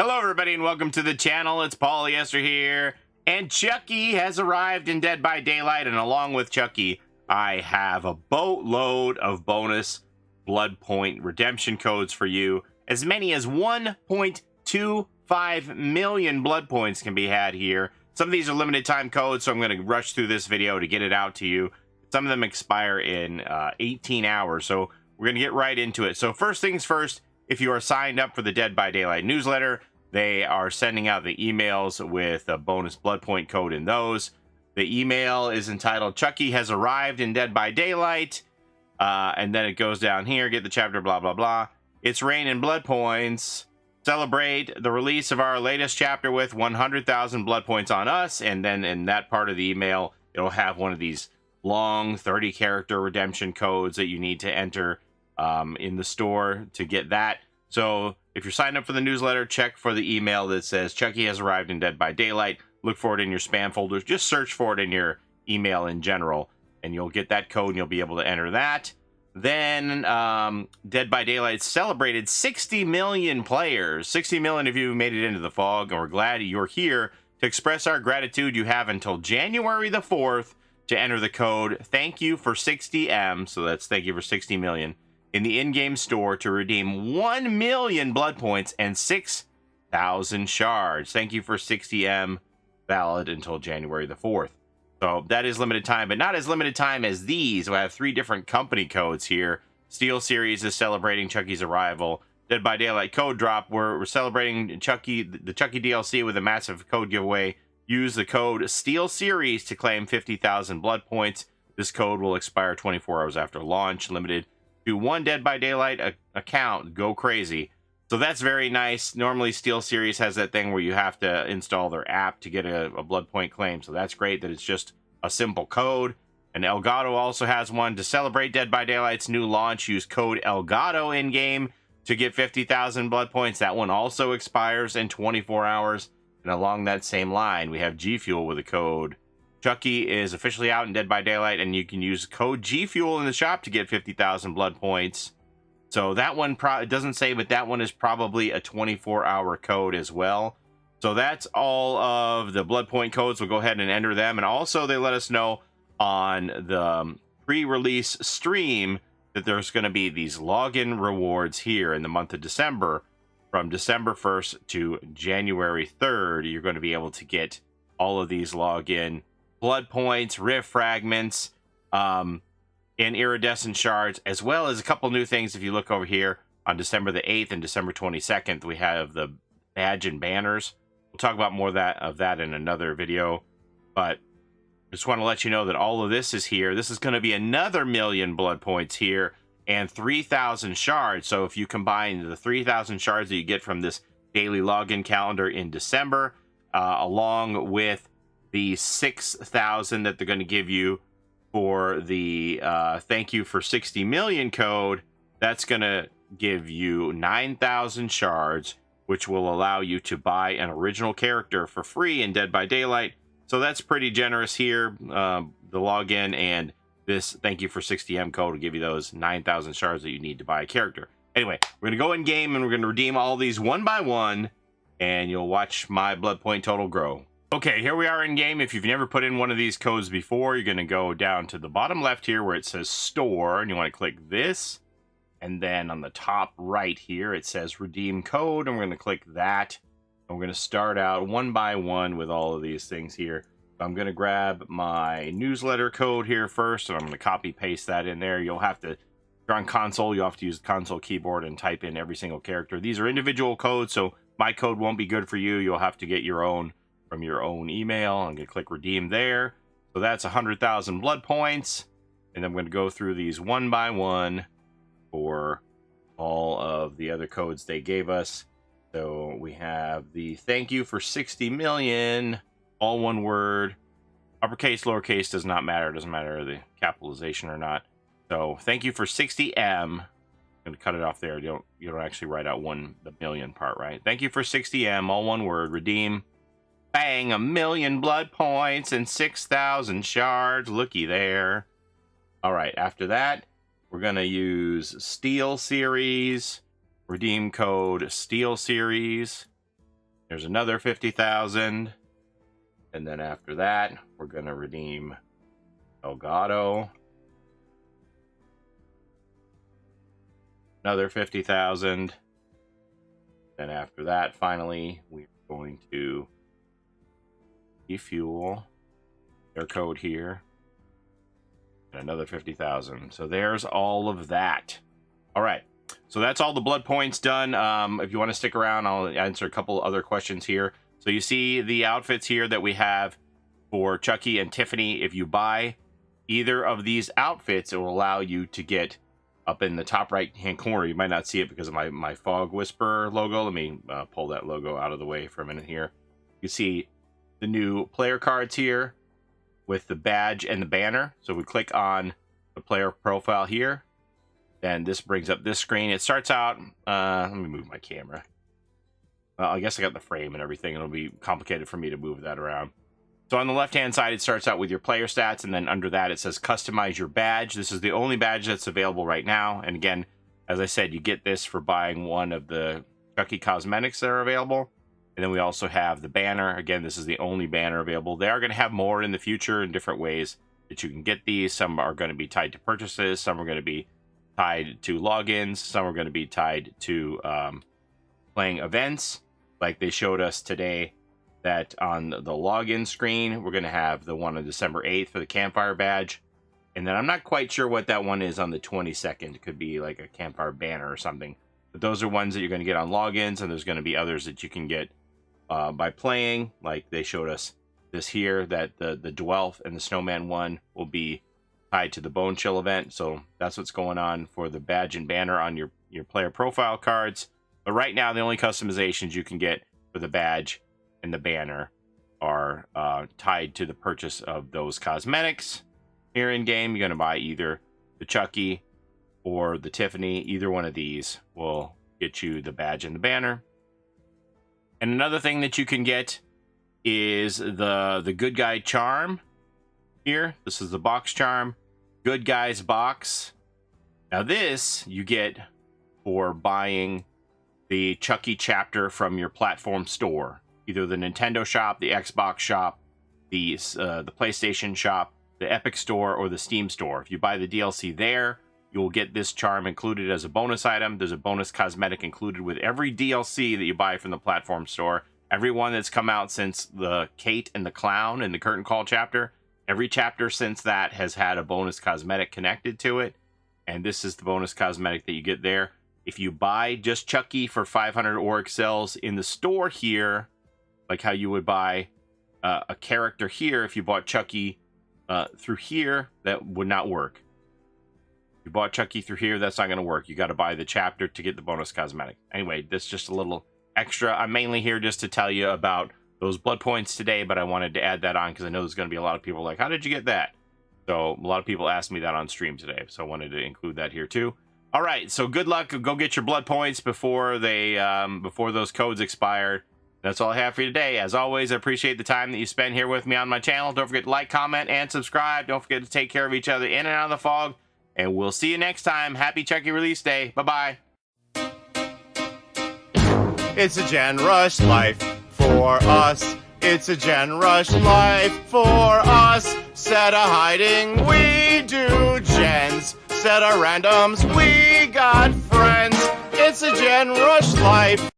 Hello everybody and welcome to the channel. It's Paulie Esther here, and Chucky has arrived in Dead by Daylight, and along with Chucky I have a boatload of bonus bloodpoint redemption codes for you. As many as 1.25 million blood points can be had here. Some of these are limited time codes, so I'm going to rush through this video to get it out to you. Some of them expire in 18 hours, so we're going to get right into it. So first things first, if you are signed up for the Dead by Daylight newsletter, they are sending out the emails with a bonus bloodpoint code in those. The email is entitled Chucky has arrived in Dead by Daylight. And then it goes down here, get the chapter, blah, blah, blah. It's raining blood points. Celebrate the release of our latest chapter with 100,000 blood points on us. And then in that part of the email, it'll have one of these long 30-character redemption codes that you need to enter in the store to get that. So if you're signed up for the newsletter, check for the email that says Chucky has arrived in Dead by Daylight. Look for it in your spam folders. Just search for it in your email in general, and you'll get that code and you'll be able to enter that. Then Dead by Daylight celebrated 60 million players. 60 million of you made it into the fog, and we're glad you're here to express our gratitude. You have until January the 4th to enter the code Thank You for 60M. So that's Thank You for 60 million. In the in-game store to redeem 1 million blood points and 6,000 shards. Thank you for 60M, valid until January the 4th. So that is limited time, but not as limited time as these. We have 3 different company codes here. STEELSERIES is celebrating Chucky's arrival. Dead by Daylight code drop. We're celebrating Chucky, the Chucky DLC with a massive code giveaway. Use the code STEELSERIES to claim 50,000 blood points. This code will expire 24 hours after launch. Limited to 1 Dead by Daylight account. Go crazy. So that's very nice. Normally STEELSERIES has that thing where you have to install their app to get a blood point claim. So that's great that it's just a simple code. And ELGATO also has one. To celebrate Dead by Daylight's new launch, use code ELGATO in-game to get 50,000 blood points. That one also expires in 24 hours. And along that same line, we have GFUEL with a code. Chucky is officially out in Dead by Daylight, and you can use code GFUEL in the shop to get 50,000 blood points. So that one, it doesn't say, but that one is probably a 24-hour code as well. So that's all of the blood point codes. We'll go ahead and enter them. And also, they let us know on the pre-release stream that there's going to be these login rewards here in the month of December. From December 1st to January 3rd, you're going to be able to get all of these login blood points, rift fragments, and iridescent shards, as well as a couple new things. If you look over here on December the 8th and December 22nd, we have the badge and banners. We'll talk about more of that in another video, but just want to let you know that all of this is here. This is going to be another 1 million blood points here and 3,000 shards. So if you combine the 3,000 shards that you get from this daily login calendar in December, along with the 6,000 that they're going to give you for the Thank You for 60 million code, that's going to give you 9,000 shards, which will allow you to buy an original character for free in Dead by Daylight. So that's pretty generous here. The login and this Thank You for 60M code will give you those 9,000 shards that you need to buy a character. Anyway, we're going to go in game and we're going to redeem all these one by one, and you'll watch my blood point total grow. Okay, here we are in game. If you've never put in one of these codes before, you're going to go down to the bottom left here where it says store, and you want to click this. And then on the top right here, it says redeem code, and we're going to click that. And we're going to start out one by one with all of these things here. So I'm going to grab my newsletter code here first, and I'm going to copy paste that in there. You'll have to, if you're on console, you'll have to use the console keyboard and type in every single character. These are individual codes, so my code won't be good for you. You'll have to get your own from your own email. I'm going to click redeem there. So that's 100,000 blood points. And I'm going to go through these one by one for all of the other codes they gave us. So we have the Thank You for 60 million, all one word. Uppercase, lowercase does not matter. It doesn't matter the capitalization or not. So Thank You for 60M. I'm going to cut it off there. You don't actually write out the million part, right? Thank You for 60M, all one word. Redeem. Bang, 1 million blood points and 6,000 shards. Looky there. All right, after that, we're going to use STEELSERIES, redeem code STEELSERIES. There's another 50,000. And then after that, we're going to redeem ELGATO. Another 50,000. Then after that, finally, we're going to GFUEL. Their code here. And another 50,000. So there's all of that. All right. So that's all the blood points done. If you want to stick around, I'll answer a couple other questions here. So you see the outfits here that we have for Chucky and Tiffany. If you buy either of these outfits, it will allow you to get up in the top right hand corner. You might not see it because of my Fog Whisperer logo. Let me pull that logo out of the way for a minute here. You see the new player cards here with the badge and the banner. So we click on the player profile here. Then this brings up this screen. It starts out, let me move my camera. Well, I guess I got the frame and everything. It'll be complicated for me to move that around. So on the left-hand side, it starts out with your player stats, and then under that, it says customize your badge. This is the only badge that's available right now. And again, as I said, you get this for buying one of the Chucky cosmetics that are available. And then we also have the banner. Again, this is the only banner available. They are going to have more in the future in different ways that you can get these. Some are going to be tied to purchases. Some are going to be tied to logins. Some are going to be tied to playing events, like they showed us today. That on the login screen, we're going to have the one on December 8th for the campfire badge. And then I'm not quite sure what that one is on the 22nd. It could be like a campfire banner or something. But those are ones that you're going to get on logins, and there's going to be others that you can get by playing. Like they showed us this here, that the Dwelf and the Snowman one will be tied to the Bone Chill event. So that's what's going on for the badge and banner on your player profile cards. But right now, the only customizations you can get for the badge and the banner are tied to the purchase of those cosmetics. Here in game, you're going to buy either the Chucky or the Tiffany. Either one of these will get you the badge and the banner. And another thing that you can get is the Good Guy charm here. This is the box charm. Good Guys box. Now this you get for buying the Chucky chapter from your platform store. Either the Nintendo shop, the Xbox shop, the PlayStation shop, the Epic store, or the Steam store. If you buy the DLC there, you will get this charm included as a bonus item. There's a bonus cosmetic included with every DLC that you buy from the platform store. Every one that's come out since the Kate and the Clown and the Curtain Call chapter. Every chapter since that has had a bonus cosmetic connected to it. And this is the bonus cosmetic that you get there. If you buy just Chucky for 500 Auric cells in the store here, like how you would buy a character here, if you bought Chucky through here, that would not work. If you bought Chucky through here, that's not going to work. You got to buy the chapter to get the bonus cosmetic. Anyway, this is just a little extra. I'm mainly here just to tell you about those blood points today, but I wanted to add that on because I know there's going to be a lot of people like, how did you get that? So a lot of people asked me that on stream today, so I wanted to include that here too. All right, so good luck. Go get your blood points before they before those codes expire. That's all I have for you today. As always, I appreciate the time that you spend here with me on my channel. Don't forget to like, comment, and subscribe. Don't forget to take care of each other in and out of the fog. And we'll see you next time. Happy Chucky release day. Bye-bye. It's a Gen Rush life for us. It's a Gen Rush life for us. Set a hiding, we do gens. Set a randoms, we got friends. It's a Gen Rush life